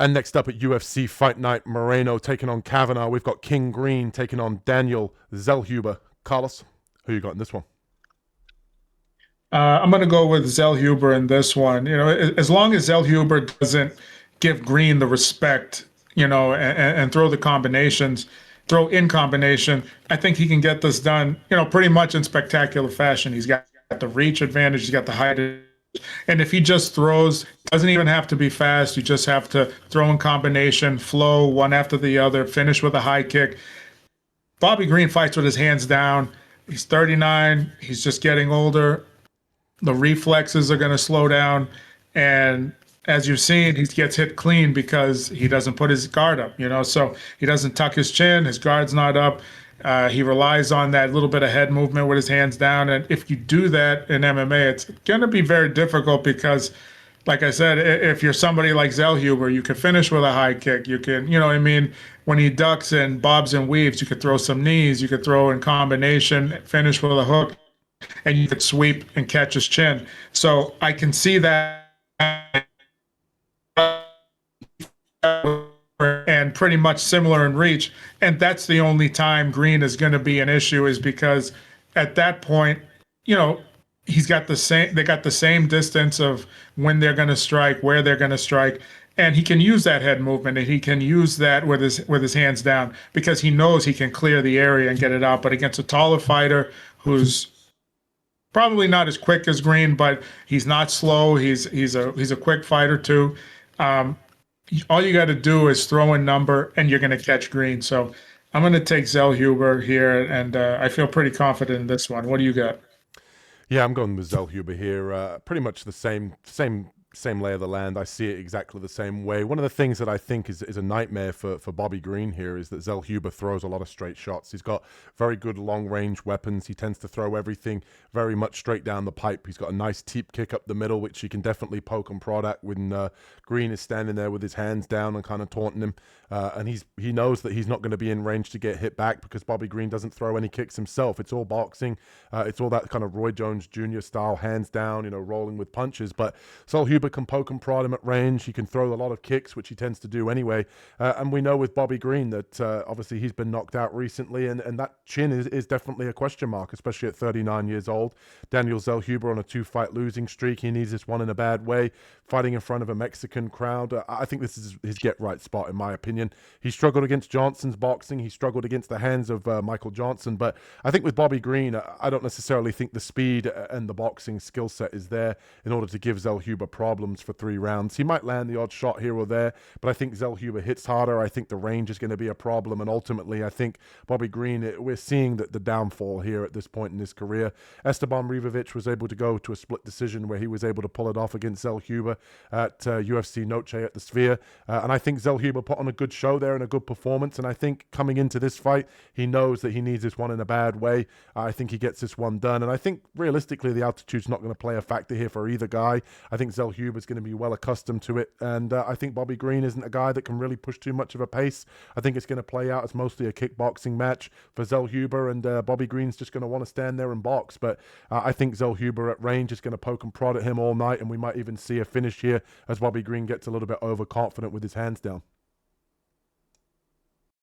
And next up at UFC Fight Night, Moreno taking on Kavanaugh. We've got King Green taking on Daniel Zellhuber. Carlos, who you got in this one? I'm going to go with Zellhuber in this one. As long as Zellhuber doesn't give Green the respect, and throw the combinations, throw in combination, I think he can get this done, pretty much in spectacular fashion. He's got the reach advantage, he's got the height, and if he just throws, doesn't even have to be fast. You just have to throw in combination, flow one after the other, finish with a high kick. Bobby Green fights with his hands down. He's 39. He's just getting older. The reflexes are going to slow down. And as you've seen, he gets hit clean because he doesn't put his guard up, so he doesn't tuck his chin. His guard's not up. He relies on that little bit of head movement with his hands down. And if you do that in MMA, it's going to be very difficult because, like I said, if you're somebody like Zellhuber, you can finish with a high kick. You can, what I mean? When he ducks and bobs and weaves, you could throw some knees. You could throw in combination, finish with a hook, and you could sweep and catch his chin. So I can see that and pretty much similar in reach. And that's the only time Green is going to be an issue, is because at that point, he's got they got the same distance of when they're going to strike, where they're going to strike. And he can use that head movement, and he can use that with his hands down because he knows he can clear the area and get it out. But against a taller fighter who's probably not as quick as Green, but he's not slow. He's a quick fighter too. All you got to do is throw a number, and you're going to catch Green. So I'm going to take Zellhuber here, and I feel pretty confident in this one. What do you got? Yeah, I'm going with Zellhuber here. Pretty much the same lay of the land. I see it exactly the same way. One of the things that I think is a nightmare for Bobby Green here is that Zellhuber throws a lot of straight shots. He's got very good long-range weapons. He tends to throw everything very much straight down the pipe. He's got a nice teep kick up the middle, which he can definitely poke and prod at when Green is standing there with his hands down and kind of taunting him. And he knows that he's not going to be in range to get hit back because Bobby Green doesn't throw any kicks himself. It's all boxing. It's all that kind of Roy Jones Jr. style, hands down, rolling with punches. But Zellhuber can poke and prod him at range. He can throw a lot of kicks, which he tends to do anyway. And we know with Bobby Green that obviously he's been knocked out recently, and that chin is definitely a question mark, especially at 39 years old. Daniel Zellhuber on a 2-fight losing streak. He needs this one in a bad way, fighting in front of a Mexican crowd. I think this is his get-right spot, in my opinion. He struggled against Johnson's boxing. He struggled against the hands of Michael Johnson. But I think with Bobby Green, I don't necessarily think the speed and the boxing skill set is there in order to give Zellhuber problems for 3 rounds. He might land the odd shot here or there, but I think Zellhuber hits harder. I think the range is going to be a problem, and ultimately I think Bobby Green, we're seeing the downfall here at this point in his career. Esteban Rivovic was able to go to a split decision where he was able to pull it off against Zellhuber at UFC Noche at the Sphere, and I think Zellhuber put on a good show there and a good performance, and I think coming into this fight, he knows that he needs this one in a bad way. I think he gets this one done, and I think realistically the altitude's not going to play a factor here for either guy. I think Zellhuber's going to be well accustomed to it, and I think Bobby Green isn't a guy that can really push too much of a pace. I think it's going to play out as mostly a kickboxing match for Zellhuber, and Bobby Green's just going to want to stand there and box, but I think Zellhuber at range is going to poke and prod at him all night, and we might even see a finish here as Bobby Green gets a little bit overconfident with his hands down.